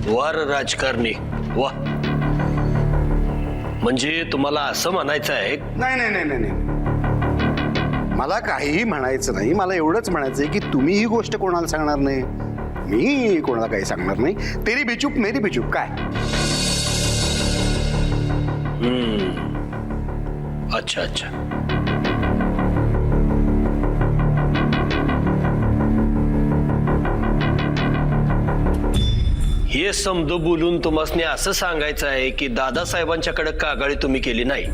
वार राजकारणी वा. म्हणजे तुम्हाला असं म्हणायचं आहे? नाही नाही नाही नाही नाही, मला काहीही म्हणायचं नाही. मला एवढंच म्हणायचं आहे की तुम्ही ही गोष्ट कोणाला सांगणार नाही, मी कोणाला काही सांगणार नाही. तेरी बिचूप मेरी बिचूप. काय अच्छा अच्छा. हे समज बोलून तुम्हाला असं सांगायचं आहे की दादासाहेबांच्याकडे कागाळी तुम्ही केली नाही,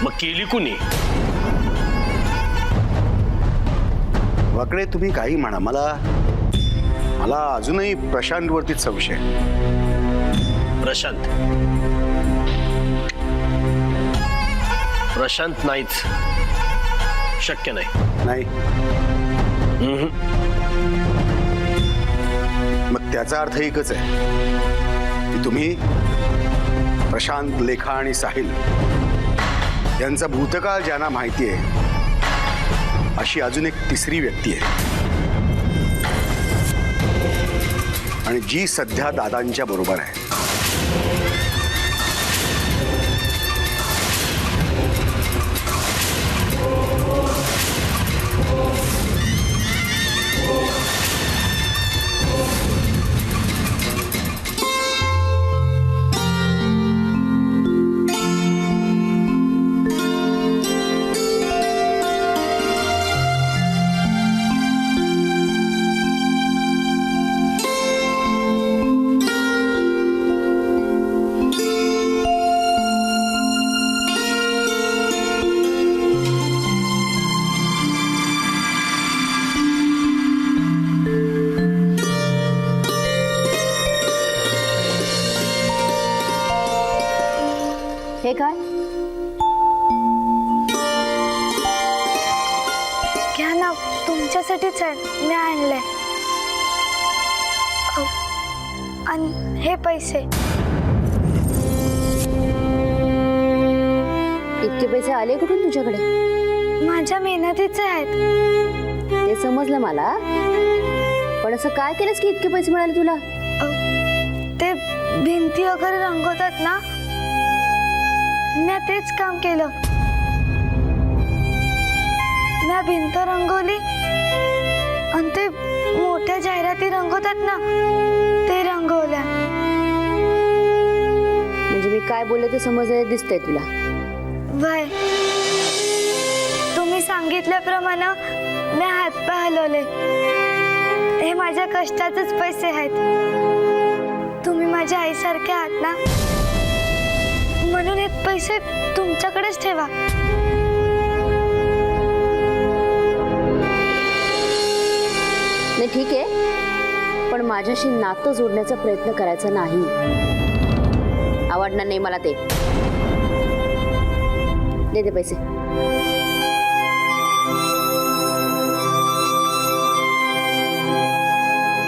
मग केली कुणी? वाकडे तुम्ही काही म्हणा, मला अजूनही प्रशांत वरतीच संशय. प्रशांत? प्रशांत नाहीच, शक्य नाही. नाही? मग त्याचा अर्थ एकच आहे की तुम्ही प्रशांत, लेखा आणि साहिल यांचा भूतकाळ ज्यांना माहिती आहे अशी अजून एक तिसरी व्यक्ती आहे, आणि जी सध्या दादांच्या बरोबर आहे. हे काय? घ्या ना, तुमच्यासाठीच आहे, मी आणलंय. आणि हे पैसे. इतके पैसे आले कुठून तुझ्याकडे? माझ्या मेहनतीचे आहेत. ते समजलं मला, पण असं काय केलंस की इतके पैसे मिळाले तुला? ते भिंती वगैरे रंगवतात ना, मी तेच काम केलं. मी भिंत रंगवली आणि ते मोठ्या जाहिराती रंगवतात ना, ते रंगवल्या. म्हणजे मी काय बोलले ते समजलं दिसतंय तुला? वय, तुम्ही सांगितल्याप्रमाणे मी हातपाय हलवले. हे माझ्या कष्टाचेच पैसे आहेत. तुम्ही माझ्या आईसारखे आहात ना, म्हणून हे पैसे तुमच्याकडेच ठेवा. नाही ठीक आहे, पण माझ्याशी नातं जोडण्याचा प्रयत्न करायचा नाही. आवडणार नाही मला ते. दे दे पैसे.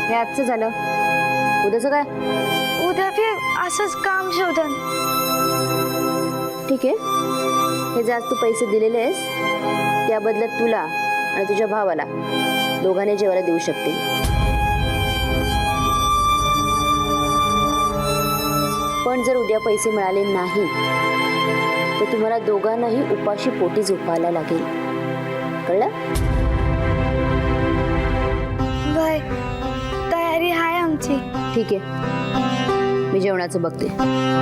हे आजचं झालं, उद्याचं काय? उद्या बी असंच काम शोधन. ठीक आहे, हे जे आज तू पैसे दिलेले आहेस त्या बदल्यात तुला आणि तुझ्या भावाला दोघांनी जेवायला देऊ शकते. पण जर उद्या पैसे मिळाले नाही तर तुम्हाला दोघांनाही उपाशी पोटी झोपायला लागेल, कळलं? वय, तयारी आहे आमची. ठीक आहे, मी जेवणाचं बघते.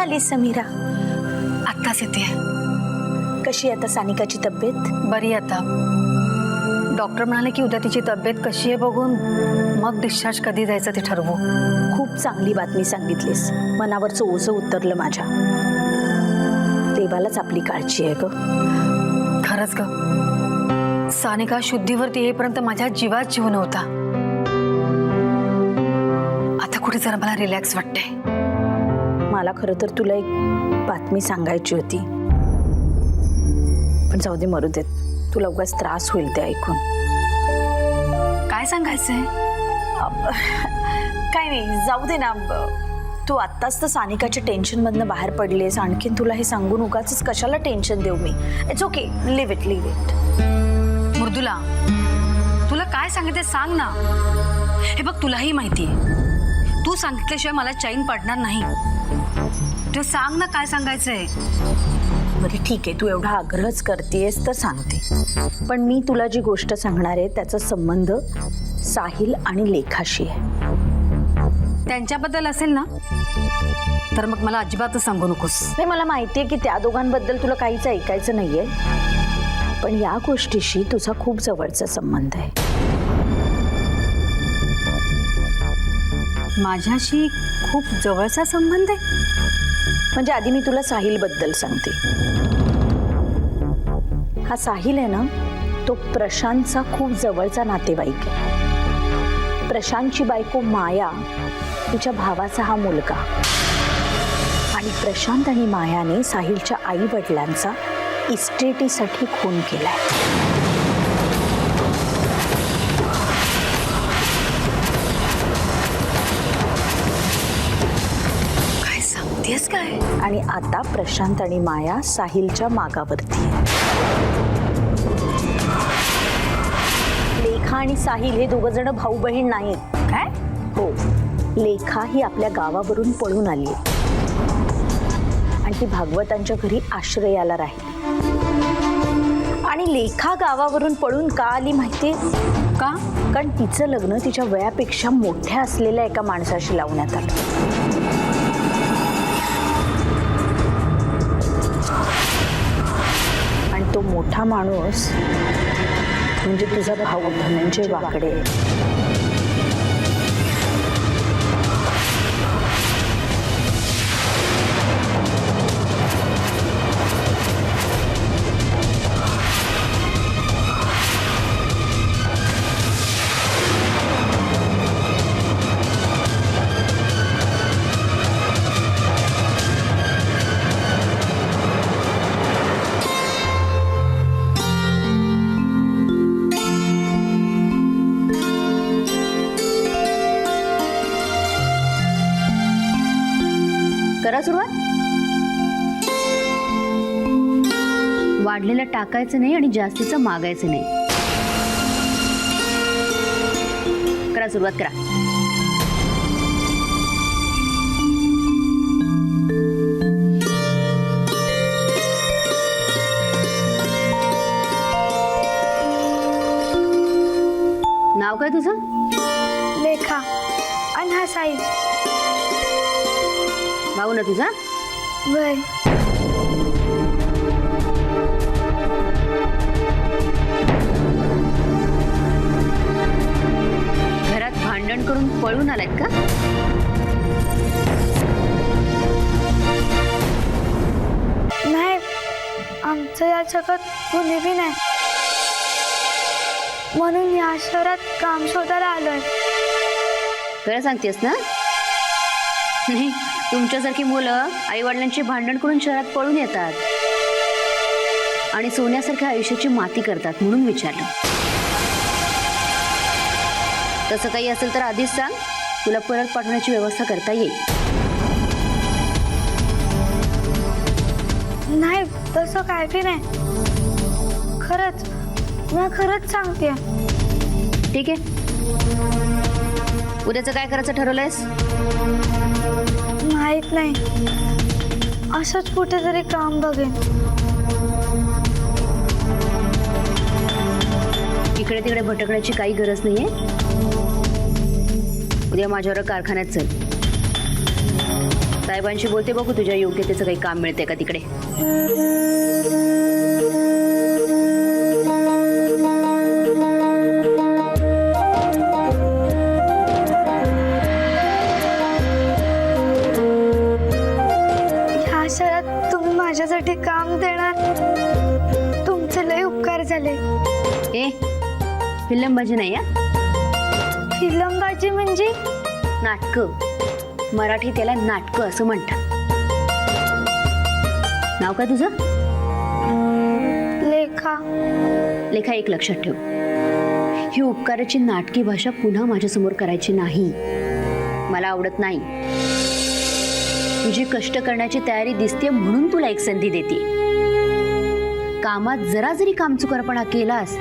आली समीरा? आत्ताच येते. कशी आता सानिकाची तब्येत? बरी आता. डॉक्टर म्हणाले की उद्या तिची तब्येत कशी आहे बघून मग डिस्चार्ज कधी द्यायचं ते ठरवू. खूप चांगली बातमी सांगितलीस. मनावरचं ओझं उतरलं माझ्या. देवालाच आपली काळजी आहे ग. खरंच ग, सानिका शुद्धीवरती येईपर्यंत माझ्या जीवात जीव नव्हता. आता कुठे जरा मला रिलॅक्स वाटते. मला खरं तर तुला एक बातमी सांगायची होती, पण जाऊ दे, मरू देत. तुला उगाच त्रास होईल ते ऐकून. काय सांगायचंय? काय नाही, जाऊ दे ना. तू आत्ताच तर सानिकाच्या टेन्शनमधनं बाहेर पडलीस. आणखीन तुला हे सांगून उगाच कशाला टेन्शन देऊ मी. It's okay, leave it. Mridula, तुला काय सांगितलं सांग ना. हे बघ, तुलाही माहिती आहे, तू सांगितल्याशिवाय मला चैन पडणार नाही. तू सांग ना काय सांगायचंय. बरं ठीक आहे, तू एवढा आग्रहच करतेस तर सांगते. पण मी तुला जी गोष्ट सांगणार आहे त्याचा संबंध साहिल आणि लेखाशी आहे. त्यांच्याबद्दल असेल ना तर मग मला अजिबातच सांगू नकोस. नाही, मला माहिती आहे की त्या दोघांबद्दल तुला काहीच ऐकायचं नाहीये, पण या गोष्टीशी तुझा खूप जवळचा संबंध आहे. माझ्याशी खूप जवळचा संबंध आहे? म्हणजे आधी मी तुला साहिल बद्दल सांगते. हा साहिल आहे ना, तो प्रशांतचा खूप जवळचा नातेवाईक आहे. प्रशांतची बायको माया, तिच्या भावाचा हा मुलगा. आणि प्रशांत आणि मायाने साहिलच्या आई वडिलांचा इस्टेटीसाठी खून केलाय. तेच काय? आणि आता प्रशांत आणि माया साहिलच्या मागावरती आहे. लेखा आणि साहिल हे दोघ जण भाऊ बहीण नाहीत. काय? हो, लेखा ही आपल्या गावावरून पळून आली आहे आणि ती भागवतांच्या घरी आश्रयाला राहिली. आणि लेखा गावावरून पळून का आली माहितीये का? कारण तिचं लग्न तिच्या वयापेक्षा मोठ्या असलेल्या एका माणसाशी लावण्यात आलं. तो मोठा माणूस म्हणजे तुझा भाऊ धनंजय वाकडे. करा सुरुवात. वाढलेलं टाकायचं नाही आणि जास्तीचं मागायचं नाही. करा सुरुवात करा. नाव काय तुझं? लेखा. आणि हा साई. भाऊ ना तुझा? वय. घरात भांडण करून पळून आलात का? नाही, आमचं या जगात कुणी बी नाही, म्हणून या शहरात काम शोधायला आलोय. खरं सांगतेस ना? नाही, तुमच्यासारखी मुलं आई वडिलांची भांडण करून शहरात पळून येतात आणि सोन्यासारख्या आयुष्याची माती करतात म्हणून विचारलं. तसं काही असेल तर आधीच सांग, तुला परत पाठवण्याची व्यवस्था करता येईल. नाही, तसं काय बी नाही. खरंच, मी खरंच सांगते. ठीक आहे. उद्याचं काय करायचं ठरवलंयस? माहित नाही, असंच कुठेतरी काम बघेन. इकडे तिकडे भटकण्याची काही गरज नाहीये. उद्या माझ्यावर कारखान्यात चल. साहेबांशी बोलते, बघू तुझ्या योग्यतेचं काही काम मिळते का तिकडे. झाले. ए फिल्मबाजी नाही या फिल्मबाजी म्हणजे नाटकं. मराठी त्याला नाटकं असं म्हणतात. नाव काय तुझं? लेखा. लेखा, एक लक्षात ठेव, ही उपकाराची नाटकी भाषा पुन्हा माझ्यासमोर करायची नाही. मला आवडत नाही. तुझी कष्ट करण्याची तयारी दिसते म्हणून तुला एक संधी देते. कामात जरा जरी कामचुकारपणा केलास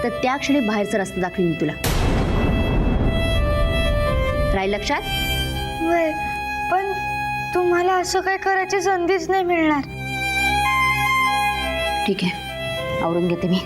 तर त्या क्षणी बाहेरचा रस्ता दाखवीन मी तुला. राहील लक्षात? वय, पण तुम्हाला असं काय करायची संधीच नाही मिळणार. ठीक आहे, आवरून घेते मी.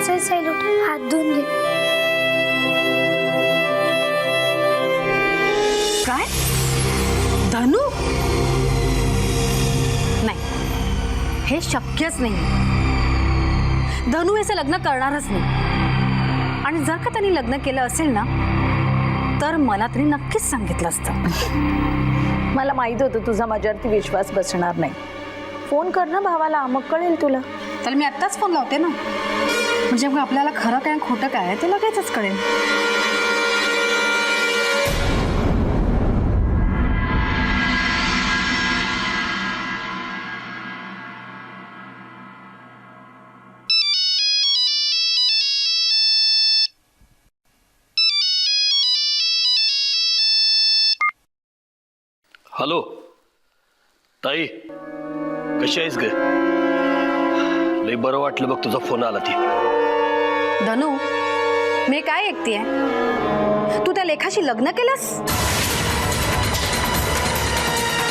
चल सायलू, हात धुवून घे. काय धनु? नाही, हे शक्यच नाही. धनु याचं लग्न करणारच नाही. आणि जर का त्यांनी लग्न केलं असेल ना तर मला तरी नक्कीच सांगितलं असतं. मला माहित होतं तुझा माझ्यावरती विश्वास बसणार नाही. फोन कर ना भावाला, मग कळेल तुला. तर मी आत्ताच फोन लावते ना, म्हणजे मग आपल्याला खरं काय खोटं काय आहे ते लगेचच कळेल. हॅलो ताई, कशी आहेस ग? लय बरं वाटलं बघ तुझा फोन आला ती. धनु, मी काय ऐकतेय? तू त्या लेखाशी लग्न केलंस?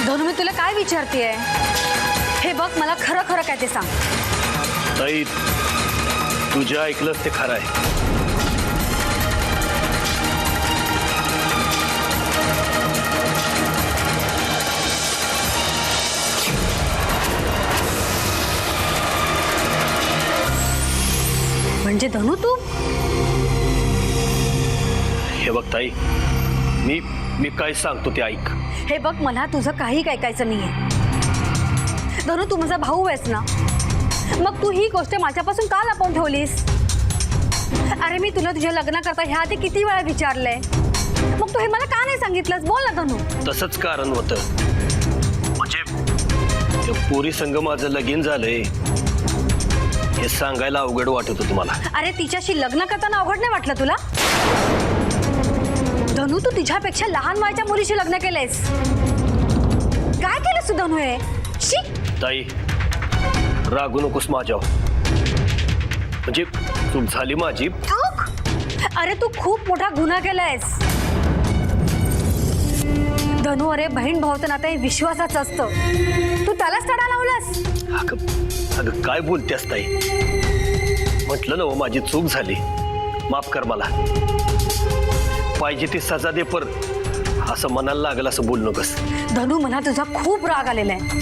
धनु, मी तुला काय विचारतेय? हे बघ, मला खरं खरं काय ते सांग. ताई, तुझ्या ऐकलंच ते खरं आहे. म्हणजे धनु तू? हे बघ ताई, मी काय सांगतो ते ऐक. हे बघ, मला तुझं काही ऐकायचं नाहीये. धनु, तू माझा भाऊ आहेस ना, मग तू ही गोष्ट माझ्यापासून का लपवून ठेवलीस? अरे मी तुला तुझ्या लग्न करता ह्या आधी किती वेळा विचारलंय, मग तू हे मला का नाही सांगितलंस? बोल ना धनु. तसंच कारण होतं. म्हणजे त्या पोरी संग माझं लगीन झालंय हे सांगायला अवघड वाटत होतं तुम्हाला. अरे तिच्याशी लग्न करताना अवघड नाही वाटलं तुला? धनु, तू तिच्यापेक्षा लहान वयाच्या मुलीशी लग्न केलंयस. काय केलंस तू धनु हे? शी! ताई, रागू नकोस माझ्यावर. म्हणजे चूक झाली माझी. ठाऊक? अरे तू खूप मोठा गुन्हा केलायस धनु. अरे बहीण भावाचं नातं हे विश्वासाचं असतं. तू त्यालाच तडा लावलास. अगं काय बोलतेस ताई? म्हटलं ना, माझी चूक झाली, माफ कर मला. पाहिजे ती सजा दे, पर असं मनाला लागलं असं बोल नकोस. धनु, मला तुझा खूप राग आलेला आहे.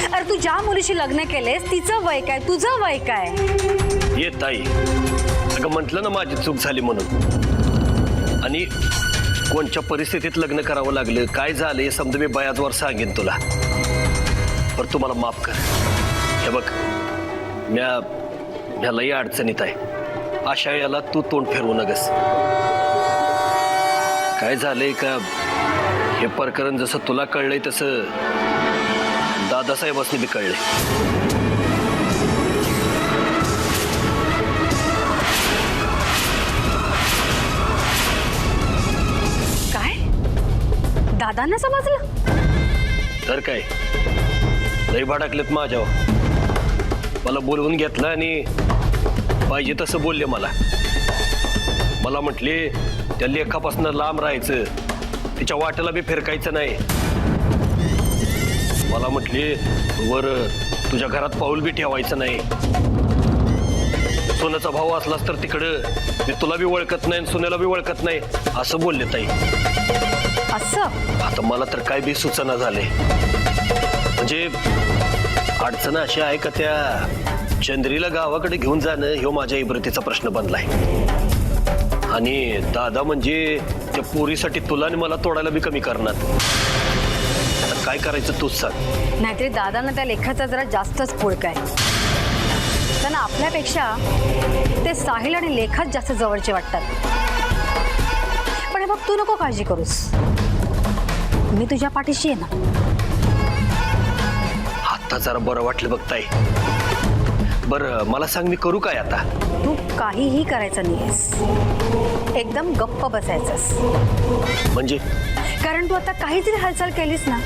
अरे तू ज्या मुलीशी लग्न केलेस तिचं वय काय, तुझं वय काय? ये ताई, अगं म्हटलं ना माझी चूक झाली म्हणून. आणि कोणत्या परिस्थितीत लग्न करावं लागलं, काय झालं हे समजा मी बयाजवर सांगेन तुला. पर तू मला माफ कर. हे बघ, म्या लई अडचणीत आहे. अशा याला तू तोंड फिरवू नगस. काय झालंय का, हे प्रकरण जसं तुला कळलंय तसं दादासाहेबांनी बी कळलंय. काय? दादांना समजलं? तर काय, लई भडकलेत माझ्यावर. मला बोलवून घेतलं आणि पाहिजे तसं बोलले मला. मला म्हटले त्या लेखापासून लांब राहायचं, तिच्या वाटेला बी फिरकायचं नाही. मला म्हटले वर तुझ्या घरात पाऊल बी ठेवायचं नाही. सोन्याचा भाऊ असलास तर तिकडं मी तुला बी ओळखत नाही, सोन्याला बी ओळखत नाही असं बोलले ताई. असं आता मला तर काय बी सूचना झाले. म्हणजे अडचण अशी आहे का त्या चंद्रीला गावाकडे घेऊन जाणं ह्यो माझ्या इब्रतीचा प्रश्न बनलाय. आणि दादा म्हणजे त्या पोरीसाठी तुला आणि मला तोडायला बी कमी करणार. आता काय करायचं तूच सांग. नाहीतरी दादांना त्या लेखाचा जरा जास्तच पुळका आहे. त्यांना आपल्यापेक्षा ते साहिल आणि लेखाच जास्त जवळचे वाटतात. पण हे बघ, तू नको काळजी करूस, मी तुझ्या पाठीशी आहे ना. आता जरा बरं वाटलं बघताय. बरं मला सांग, मी करू काय आता? तू काहीही करायचं नाहीयेस, एकदम गप्प बसायचंस. म्हणजे कारण तू आता काही जरी हालचाल केलीस ना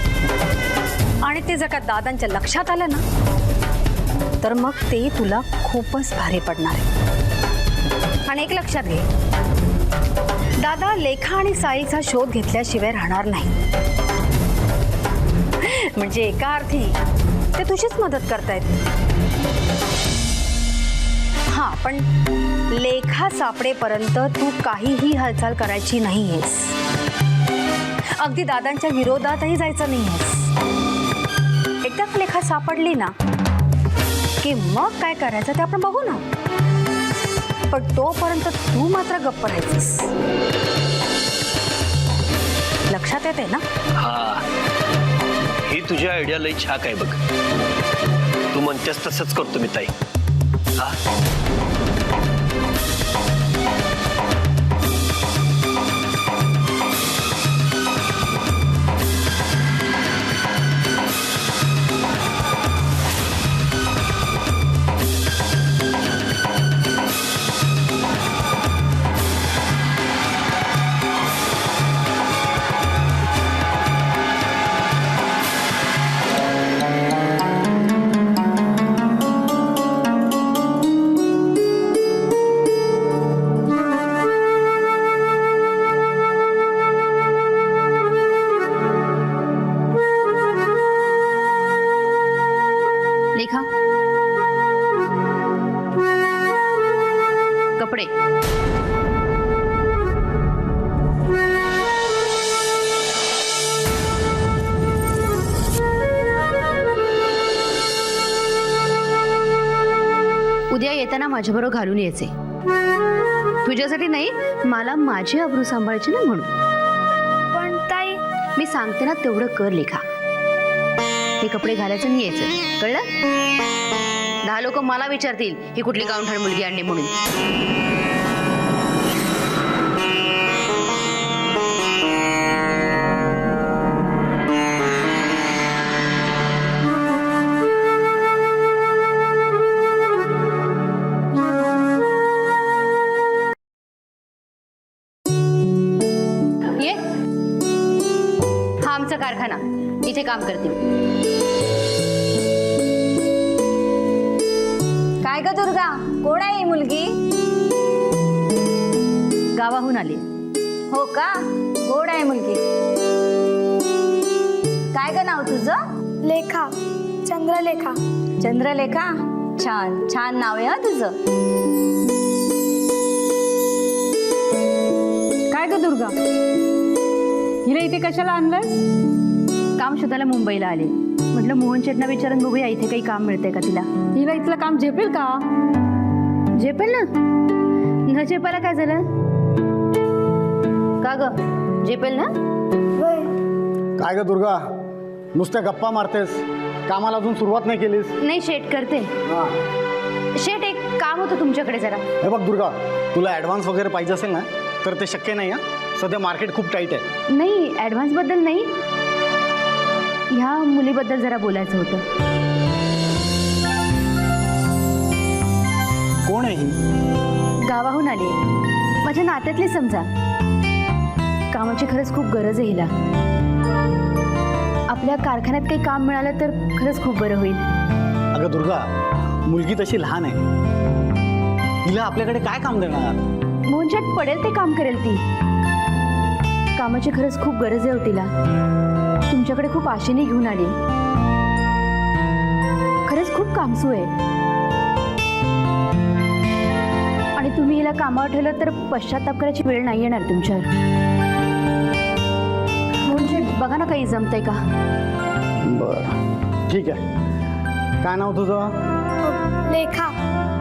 आणि ते जर का दादांच्या लक्षात आलं ना, तर मग ते तुला खूपच भारी पडणार आहे. आणि एक लक्षात घे, दादा लेखा आणि साईचा शोध घेतल्याशिवाय राहणार नाही. म्हणजे एका अर्थी ते तुझीच मदत करतायत. हा, पण लेखा सापडेपर्यंत तू काहीही हालचाल करायची नाहीयेस. अगदी दादांच्या विरोधातही जायचं नाहीयेस. एकदा लेखा सापडली ना की मग काय करायचं ते आपण बघू ना. पण तोपर्यंत तू मात्र गप्प राहायचीस. लक्षात येते ना? हा, ही तुझी आयडिया लई छाक आहे बघ. तू म्हणतेस तसंच करतो मी ताई. हा, लेखा, कपडे. उद्या येताना माझ्याबरोबर घालून यायचे. तुझ्यासाठी नाही, मला माझी आबरू सांभाळायची ना म्हणून. पण ताई, मी सांगते ना तेवढं कर लेखा. हे कपडे घालायचं नाही यायचं, कळलं? 10 लोक मला विचारतील ही कुठली गावठाण मुलगी आणली म्हणून. ये, हा आमचा कारखाना, इथे काम करते. काय ग दुर्गा, कोण आहे ही मुलगी? गावाहून आली. हो का, गोड आहे मुलगी. काय ग नाव तुझं? लेखा, चंद्रलेखा. चंद्रलेखा, छान छान नाव आहे हा तुझं. काय ग दुर्गा, हिला इथे कशाला आणलंस? काम शोधायला मुंबईला आले. म्हटलं मोहन शेटना विचारून बघूया इथे काही काम मिळतंय का तिला. हिला इथलं काम झेपेल का? झेपेल ना. न झेपायला काय झालं? का ग, झेपेल ना? वय, काय ग दुर्गा, नुसत्या गप्पा मारतेस, कामाला अजून सुरुवात नाही केलीस? नाही शेट, करते. शेट, एक काम होतं तुमच्याकडे जरा. हे बघ दुर्गा, तुला ॲडव्हान्स वगैरे पाहिजे असेल ना तर ते शक्य नाही. सध्या मार्केट खूप टाईट आहे. नाही, ॲडव्हान्सबद्दल नाही, ह्या मुलीबद्दल जरा बोलायचं होतं. कोण आहे ही? गावाहून आली, माझ्या नात्यातली समजा. कामाची खरंच खूप गरज आहे हिला. आपल्या कारखान्यात काही काम मिळालं तर खरंच खूप बरं होईल. अगं दुर्गा, मुलगी तशी लहान आहे, हिला आपल्याकडे काय काम देणार? मोहनच्यात पडेल ते काम करेल ती. कामाची खरंच खूप गरज आहे हो तिला. तुमच्याकडे खूप आशेने घेऊन आली. खरंच खूप कामसू आहे. आणि तुम्ही हिला कामावर ठेवलं तर पश्चाताप करायची वेळ नाही येणार तुमच्यावर. बघा ना काही जमतंय का. बरं ठीक आहे. काय नाव तुझं? लेखा.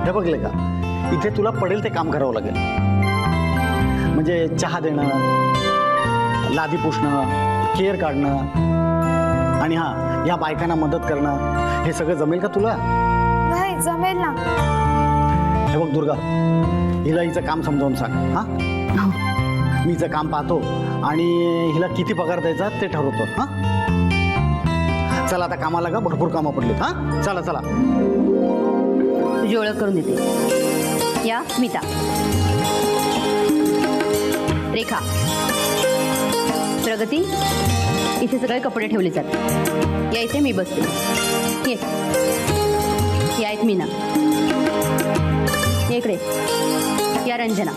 हे बघ लेखा, इथे तुला पडेल ते काम करावं लागेल. म्हणजे चहा देणं, लादी पुसणं, केअर काढणं आणि हां या बायकांना मदत करणं, हे सगळं जमेल का तुला? नाही जमेल ना. हे बघ दुर्गा, हिला हिचं काम समजावून सांग. हां मी हिचं काम पाहतो आणि हिला किती पगार द्यायचा ते ठरवतो. हां चला आता कामाला का, भरपूर कामं पडलीत. हां चला चला. तुझी ओळख करून देते. या स्मिता, रेखा, प्रगती. इथे सगळे कपडे ठेवले जातात. या इथे मी बसते. ये या आहेत मीना. ये इकडे. या रंजना.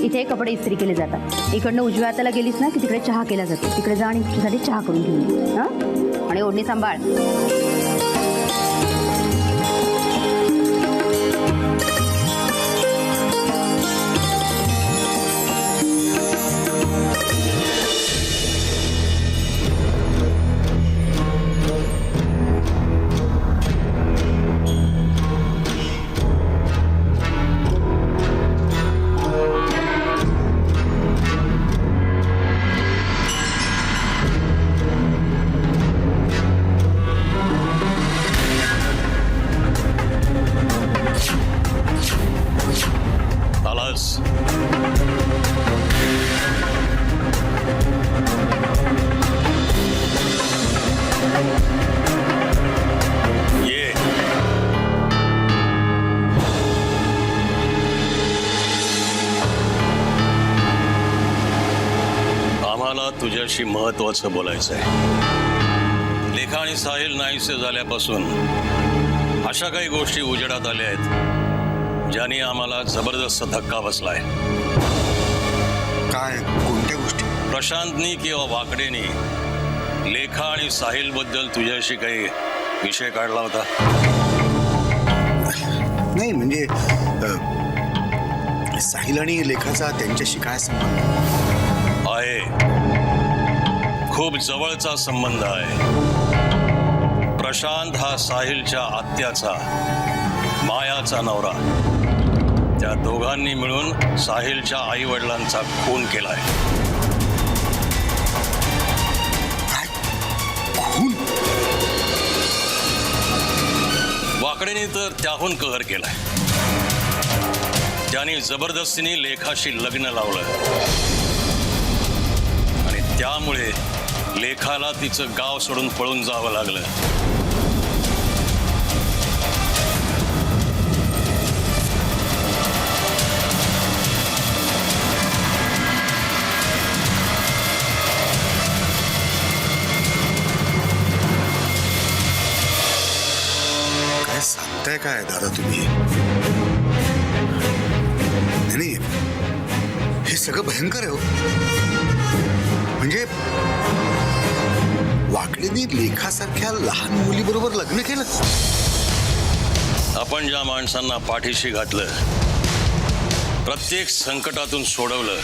इथे कपडे इस्त्री केले जातात. इकडनं उजव्या हाताला गेलीस ना की तिकडे चहा केला जातो. तिकडे जा आणि तुझ्यासाठी चहा करून घेऊन ये. हां आणि ओढणी सांभाळ. आलास? ये. आम्हाला तुझ्याशी महत्वाचं बोलायचं आहे. लेखा आणि साहिल नाहीसे झाल्यापासून अशा काही गोष्टी उजेडात आल्या आहेत ज्याने आम्हाला जबरदस्त धक्का बसलाय. काय, कोणत्या गोष्टी? प्रशांतनी किंवा वाकडेनी लेखा आणि साहिल बद्दल तुझ्याशी काही विषय काढला होता? नाही म्हणजे साहिल आणि लेखाचा त्यांच्याशी काय संबंध आहे? खूप जवळचा संबंध आहे. प्रशांत हा साहिलच्या आत्याचा, मायाचा नवरा. त्या दोघांनी मिळून साहिलच्या आई वडिलांचा खून केलाय. खून? वाकडेने तर त्याहून कहर केलाय. त्याने जबरदस्तीने लेखाशी लग्न लावलं आणि त्यामुळे लेखाला तिचं गाव सोडून पळून जावं लागलं. काय सांगताय काय दादा तुम्ही? नाही, हे सगळं भयंकर आहे हो. म्हणजे वाकडेने लेखासारख्या लहान मुलीबरोबर लग्न केलं? आपण ज्या माणसांना पाठीशी घातलं, प्रत्येक संकटातून सोडवलं,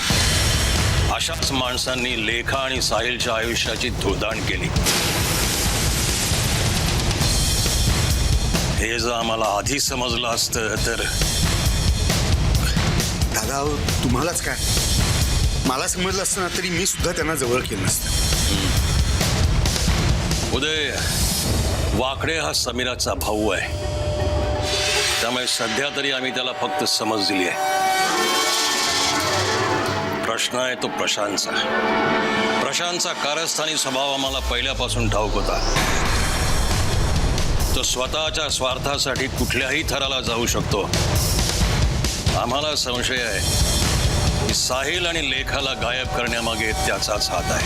अशाच माणसांनी लेखा आणि साहिलच्या आयुष्याची धुळदाण केली. हे जर आम्हाला आधी समजलं असतं तर. दादा तुम्हालाच काय, मला समजलं असतं ना तरी मी सुद्धा त्यांना जवळ केलं नसतं. उदय, वाकडे हा समीराचा भाऊ आहे. त्यामुळे सध्या तरी आम्ही त्याला फक्त समज दिली आहे. प्रश्न आहे तो प्रशांतचा. प्रशांतचा कारस्थानी स्वभाव आम्हाला पहिल्यापासून ठाऊक होता. तो स्वतःच्या स्वार्थासाठी कुठल्याही थराला जाऊ शकतो. आम्हाला संशय आहे की साहिल आणि लेखाला गायब करण्यामागे त्याचाच हात आहे.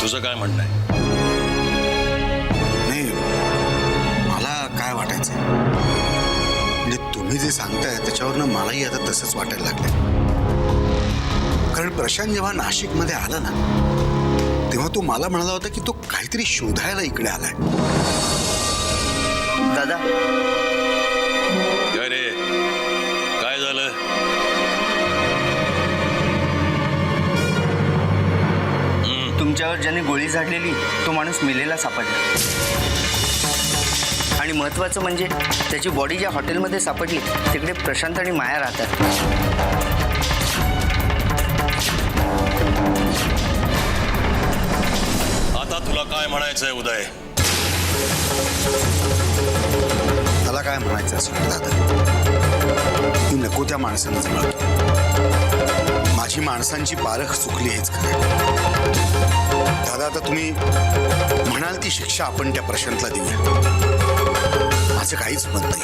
तुझं काय म्हणणं आहे? नाही, मला काय वाटायचं म्हणजे तुम्ही जे सांगताय त्याच्यावरनं मलाही आता तसंच वाटायला लागलंय. कारण प्रशांत जेव्हा नाशिकमध्ये आला ना तेव्हा तो मला म्हणाला होता की तो काहीतरी शोधायला इकडे आलाय. दादा काय रे, काय झालं? अंगावर ज्याने गोळी झाडलेली तो माणूस मेलेला सापडला. आणि महत्त्वाचं म्हणजे त्याची बॉडी ज्या हॉटेलमध्ये सापडली तिकडे प्रशांत आणि माया राहतात. आता तुला काय म्हणायचंय उदय? मला काय म्हणायचं असं दादा, ती नको त्या माणसानं जमलं. माझी माणसांची पारख चुकली हेच खरं. दादा आता तुम्ही म्हणाल ती शिक्षा आपण त्या प्रशांतला देऊया, माझं काहीच मत नाही.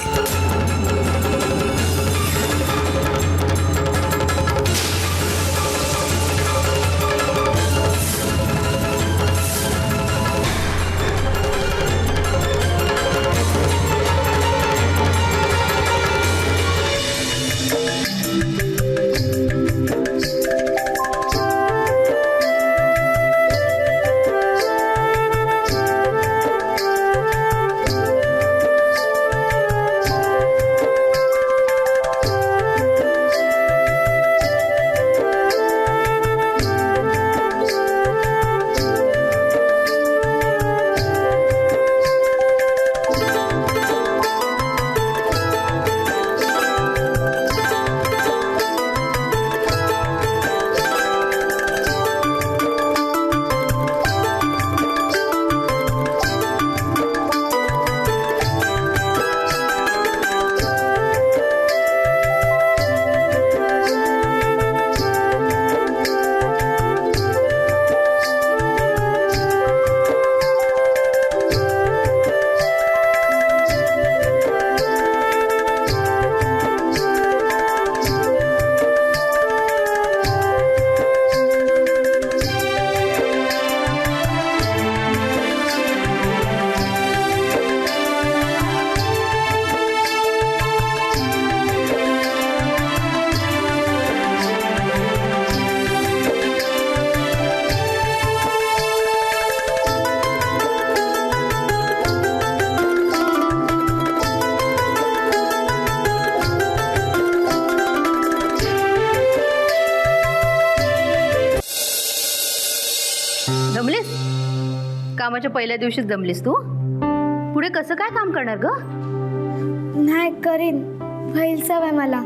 दमलीस? कामाच्या पहिल्या दिवशीच दमलीस तू? पुढे कसं काय काम करणार ग? नाही करीन, होईल सवय मला.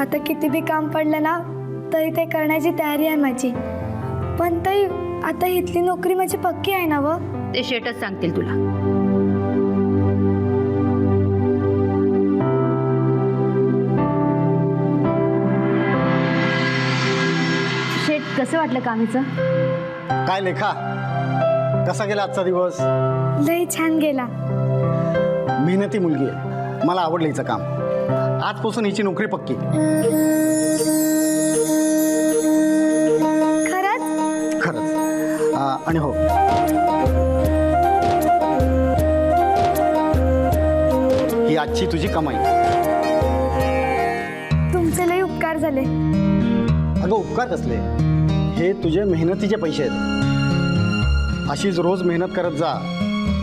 आता किती बी काम पडलं ना तरी ते करण्याची तयारी आहे माझी. पण ताई आता इथली नोकरी माझी पक्की आहे ना व? ते शेटच सांगतील तुला. शेट कसं वाटलं कामीचं? काय लेखा, कसा गेला आजचा दिवस? लई छान गेला. मेहनती मुलगी आहे, मला आवडलं हिचं काम. आजपासून हिची नोकरी पक्की. खरंच? खरंच. आणि हो, ही आजची तुझी कमाई. तुमचे लई उपकार झाले. अगं उपकार कसले, हे तुझे मेहनतीचे पैसे आहेत. अशीच रोज मेहनत करत जा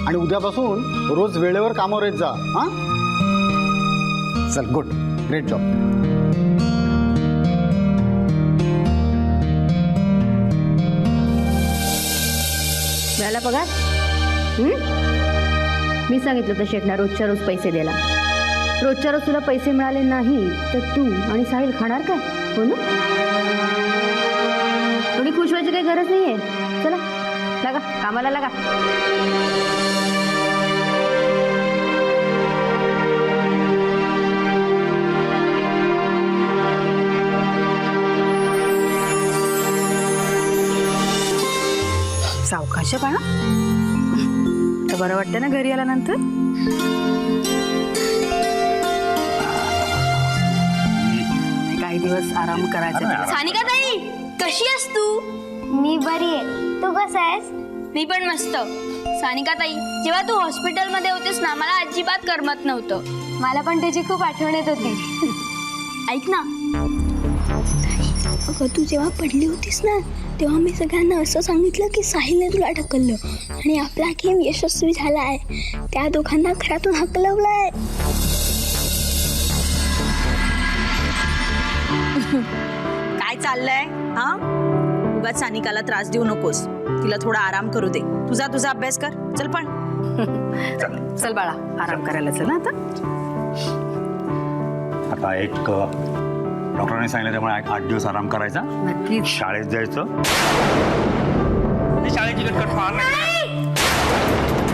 आणि उद्यापासून रोज वेळेवर कामावर येत जा. हां, चल, गुड, ग्रेट जॉब. मिळाला पगार? मी सांगितलं होतं शेटना रोजच्या रोज पैसे द्यायला. रोजच्या रोज तुला पैसे मिळाले नाही तर तू आणि साहिल खाणार काय? हो ना? थोडी खुश व्हायची काही गरज नाही आहे. चला लागा कामाला, लागा. सावकाश बाळा, तर बरं वाटतं ना घरी आल्यानंतर? काही दिवस आराम करायचा. सानिका ताई, कशी आहेस तू? मी बरी आहे, तू कसा आहेस? मी पण मस्त. सानिका ताई, जेव्हा तू हॉस्पिटलमध्ये होतीस ना मला अजिबात करमत नव्हतं. मला पण तुझी खूप आठवण येत होती. ऐक ना, अगं तू जेव्हा पडली होतीस ना तेव्हा मी सगळ्यांना असं सांगितलं की साहिलने तुला ढकललं आणि आपला गेम यशस्वी झाला आहे. त्या दोघांना घरातून हकलवलंय. काय चाललंय? हा, उगाच सानिकाला त्रास देऊ नकोस. तिला थोडा आराम करू दे. तुझा अभ्यास कर. चल पण. चल बाळा, आराम करायला चल ना आता. आता एक डॉक्टरांनी सांगितलं त्यामुळे 8 दिवस आराम करायचा, नक्कीच. शाळेत जायचं. शाळेची कटकट फार नाही.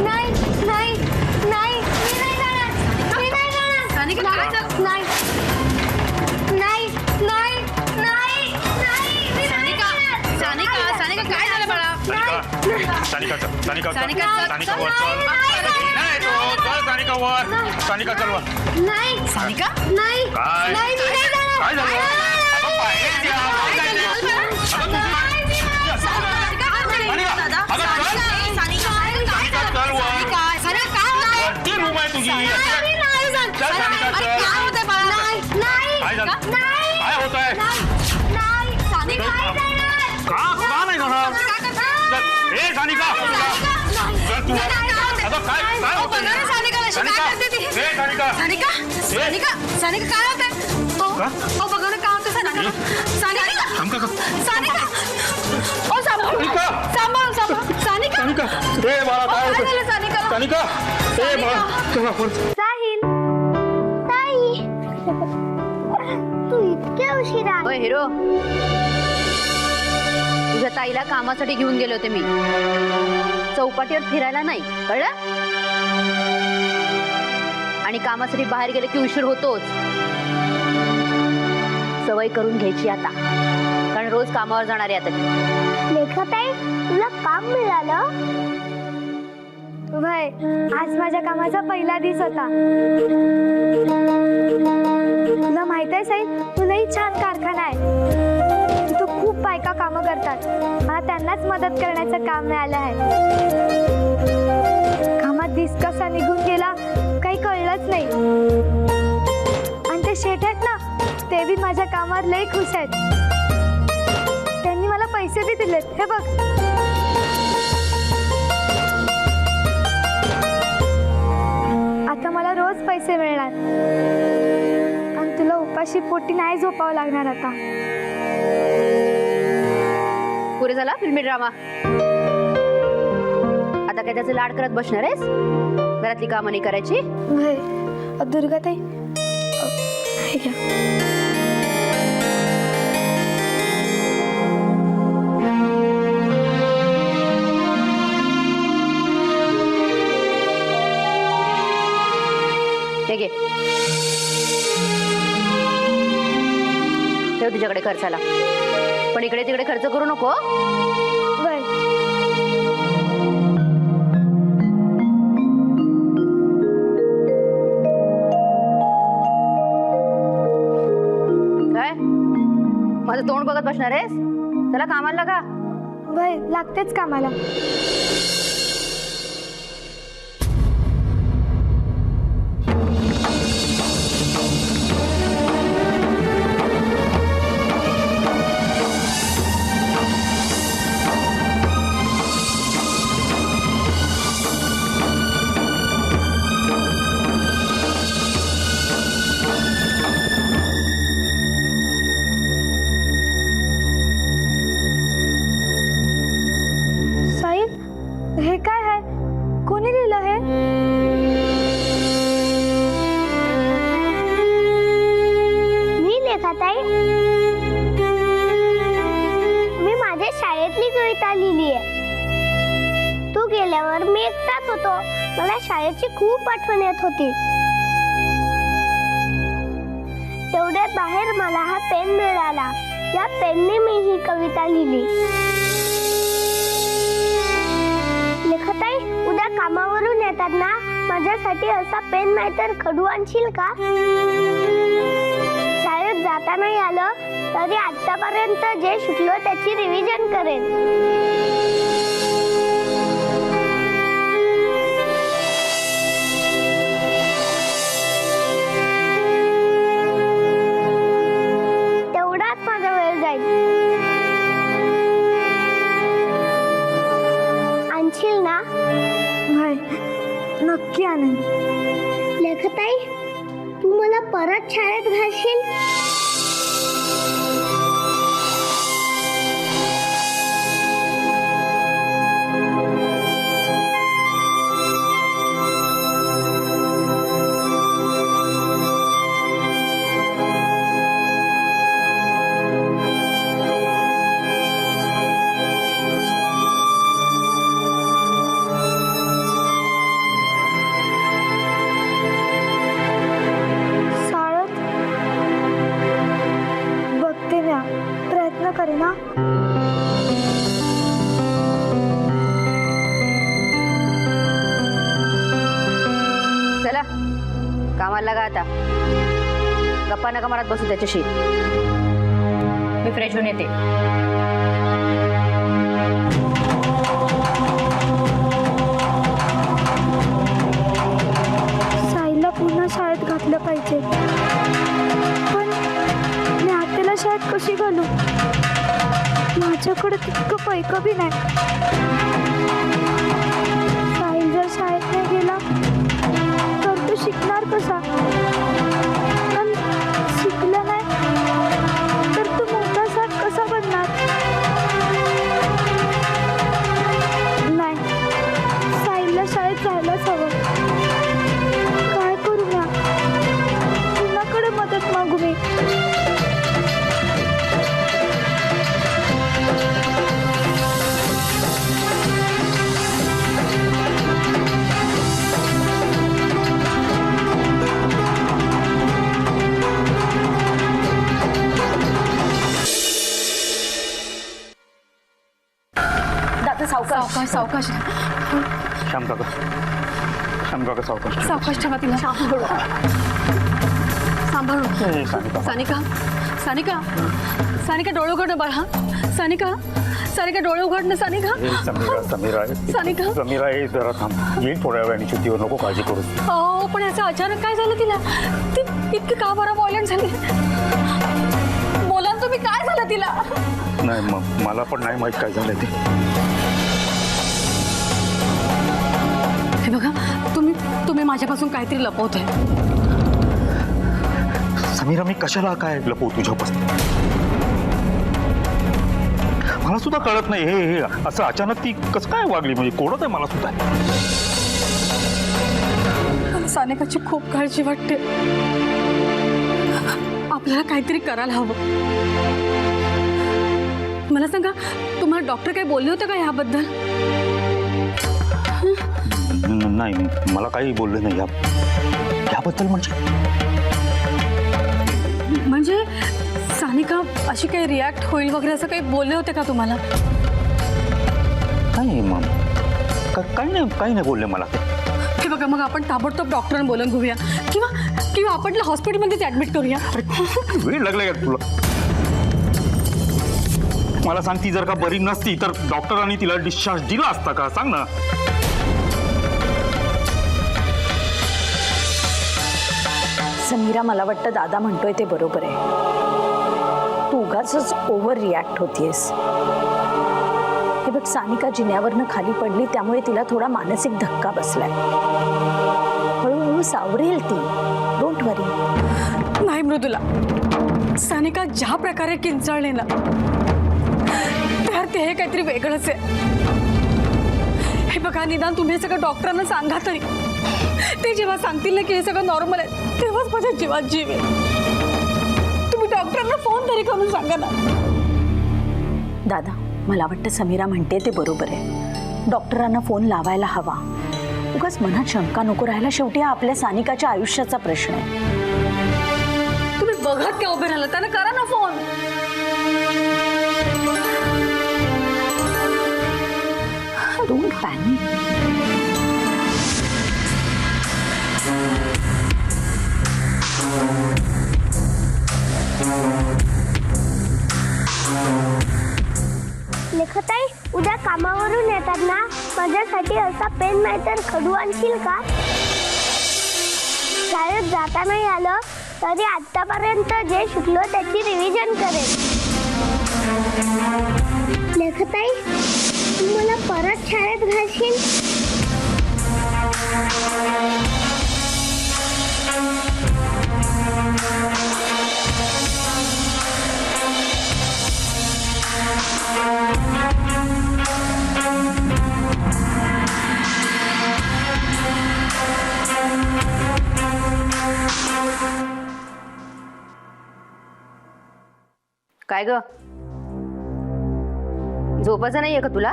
नाही नाही नाही मी नाही जाणार. मी नाही जाणार. सानिका, काय झालं? नाही नाही नाही नाही नाही मी नाही जाणार. सानिका काय झालं बाळा? सानिका चल, सानिका चल. सानिका, सानिका चल. वर चल. नाही, तो, चल सानिका वर. सानिका चल वर. नाही सानिका? नाही काय? नाही मी नाही जाणार. काय झालं? अगं, बाहेर या. काय झालं? अगं, तू- दादा, अगं, चल. सानिका, सानिका, चल वर. सानिका, काय होतंय? वरती रूम आहे तुझी. मी नाही जाणार. चल सानिका अरे, चल. काय होतंय बाळा? नाही काय झालं? नाही काय होतंय? नाही सानिका, का नाही जाणार? चल. ए सानिका चल तू वर. अगं, काय होतंय? सानिका. ए सानिका. सानिका, काय होतंय? का? बघा ना, काय होतंय सानिका? सानिका, सानिका. सानिका. सानिका. ए बाळा काय होतं? झालं सानिकाला? सानिका. ए बाळा चला वर. साहिल ताई तू इतक्या उशिरा होय हिरो, तुझ्या ताईला कामासाठी घेऊन गेले होते मी, चौपाटीवर फिरायला नाही, कळलं? आणि कामासाठी बाहेर गेले की उशीर होतोच. सवय करून घ्यायची आता, कारण रोज कामावर जाणार आहे आता ती. लेखाताई तुला काम मिळालं? वय आज माझ्या कामाचा पहिला दिवस होता. तुला माहित आहे साई, तुलाही छान कारखाना आहे. तिथं खूप बायका कामं करतात. मला त्यांनाच मदत करण्याचं काम मिळालं आहे. कामात दिस कसा निघून गेला काही कळलंच नाही. आणि ते शेठ आहेत ना, ते बी माझ्या कामावर लई खुश आहेत. त्यांनी मला पैसे बी दिलेत. हे बघ, आता मला रोज पैसे मिळणार आणि तुला उपाशी पोटी नाही झोपावं लागणार. आता पुरे झाला फिल्मी ड्रामा. आता काय त्याचे लाड करत बसणार आहेस? घरातली कामं नाही करायची? दुर्गाताई हे घ्या. हे घे, ठेव तुझ्याकडे खर्चाला. पण इकडे तिकडे खर्च करू नको. वय काय माझं तोंड बघत बसणार आहेस? चला कामाला लागा. वय लागतेच कामाला. साई हे काय आहे? कोणी लिहिलं हे? मी लेखाताई, मी माझ्या शाळेतली कविता लिहिली आहे. तू गेल्यावर मी एकटाच होतो. मला शाळेची खूप आठवण येत होती. तेवढ्यात बाहेर मला हा पेन मिळाला. या पेनने मी ही कविता लिहिली. लेखताई, उद्या कामावरून येतात ना, माझ्यासाठी असा पेन नाही तर खडू आणशील का? शाळेत जाता नाही आलं तरी आतापर्यंत जे शिकलो त्याची रिव्हिजन करेन. तेवढाच माझा वेळ जाईल. आणशील ना? नक्की आणेन. लेखताई, तू मला परत शाळेत घालशील? बघूया, प्रयत्न करेन ना. चला कामाला लागा आता. गप्पा नका मारत बसू त्याच्याशी. मी फ्रेश होऊन येते. साईला पुन्हा शाळेत घातलं पाहिजे, पण मी आत्याला शाळेत कशी घालू? माझ्याकडे तितकं पैक बी नाही. साईल जर शाळेत नाही गेला तर तो शिकणार कसा? पण शिकला नाही तर तो मोठा साठ कसा बनणार? नाही, साईलला शाळेत जायलाच हवं. काय करू ना? कुणाकडे मदत मागू मी? दादा सावकाश. सावकाश सावकाश श्याम काका सावकाश. सावकाश ठेवा तिला. सांभाळून. सानिका सानिका सानिका डोळे उघड ना बाळा. सानिका सानिका डोळे उघड ना. सानिका सानिका समीरा हे जरा थांब, येईल थोड्या वेळाने शुद्धीवर, नको काळजी करू. हो पण असं अचानक काय झालं तिला? ती इतकी का बरं व्हायलेंट झाली? बोला ना तुम्ही, काय झालं तिला? नाही मग मला पण नाही माहित काय झालं ते. हे बघा, तुम्ही माझ्यापासून काहीतरी लपवताय. समीरा, मी कशाला काय लपवू तुझ्यापासून? मला सुद्धा कळत नाही हे असं अचानक ती कसं काय वागली, म्हणजे कोणत आहे मला सुद्धा. सानिकाची खूप काळजी वाटते. आपल्याला काहीतरी करायला हवं. मला सांगा, तुम्हाला डॉक्टर काही बोलले होते का याबद्दल? नाही, मला काही बोलले नाही याबद्दल. म्हणजे सानिका अशी काही रिॲक्ट होईल वगैरे असं काही बोलले होते का तुम्हाला? नाही मग काही नाही बोलले मला ते. हे बघा, मग आपण ताबडतोब डॉक्टरांना बोलून घेऊया किंवा आपण हॉस्पिटलमध्येच ऍडमिट करूया. वेळ लागला का तुला? मला सांग, ती जर का बरी नसती तर डॉक्टरांनी तिला डिस्चार्ज दिला असता का? सांग ना. समीरा, मला वाटतं दादा म्हणतोय ते बरोबर आहे. तू उगाचच ओव्हर रिॲक्ट होतीयस. हे बघ, सानिका जिन्यावरनं खाली पडली त्यामुळे तिला थोडा मानसिक धक्का बसलाय. हळूहळू सावरेल ती. डोंट वरी. नाही मृदुला, सानिका ज्या प्रकारे किंचाळले ना त्यात हे काहीतरी वेगळंच आहे. हे बघा, निदान तुम्ही सगळं डॉक्टरांना सांगा तरी. ते जेव्हा सांगतील ना की हे सगळं नॉर्मल आहे, तेव्हाच माझ्या जीवात जीव आहे. तुम्ही डॉक्टरांना फोन तरी करून सांगा ना. दादा, मला वाटतं समीरा म्हणते ते बरोबर आहे. डॉक्टरांना फोन लावायला हवा. उगाच मनात शंका नको राहायला. शेवटी हा आपल्या सानिकाच्या आयुष्याचा प्रश्न आहे. तुम्ही बघत का उभे राहिला? त्यांना करा ना फोन. Don't panic. लेखताई, उद्या कामावरून येतात ना, माझ्यासाठी असा पेन नाही तर खडू आणशील का? शाळेत जाता नाही आलं तरी आतापर्यंत जे शिकलो त्याची रिव्हिजन करेन. लेखताई, तू मला परत शाळेत घालशील? काय ग, झोपायचं नाहीये का तुला?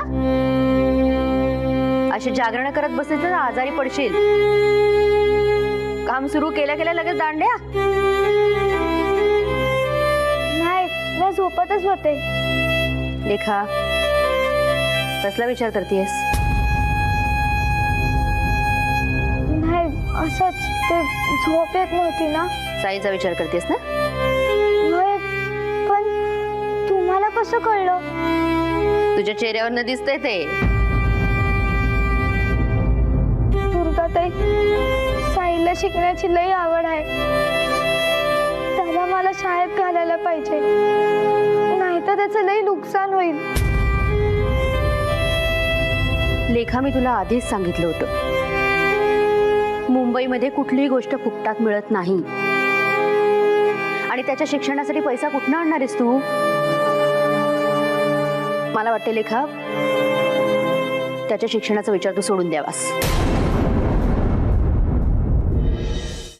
अशी जागरण करत बसले तर आजारी पडशील. काम सुरू केल्या केल्या लगेच दांड्या. नाही, मी मी झोपतच होते. लेखा, कसला विचार करतेस? नाही, असंच ते झोप येत नव्हती ना. साईचा विचार करतेस ना? होय, पण तुम्हाला कसं कळलं? तुझ्या चेहऱ्यावर दिसतंय ते. दुर्गाताई, साईला शिकण्याची लई आवड आहे. त्याला मला शाळेत घालायला पाहिजे, नाहीतर त्याचं लई नुकसान होईल. लेखा, मी तुला आधीच सांगितलं होतं, मुंबईमध्ये कुठलीही गोष्ट फुकटात मिळत नाही. आणि त्याच्या शिक्षणासाठी पैसा कुठनं आणणार आहेस तू? मला वाटते लेखा, त्याच्या शिक्षणाचा विचार तू सोडून द्यावास.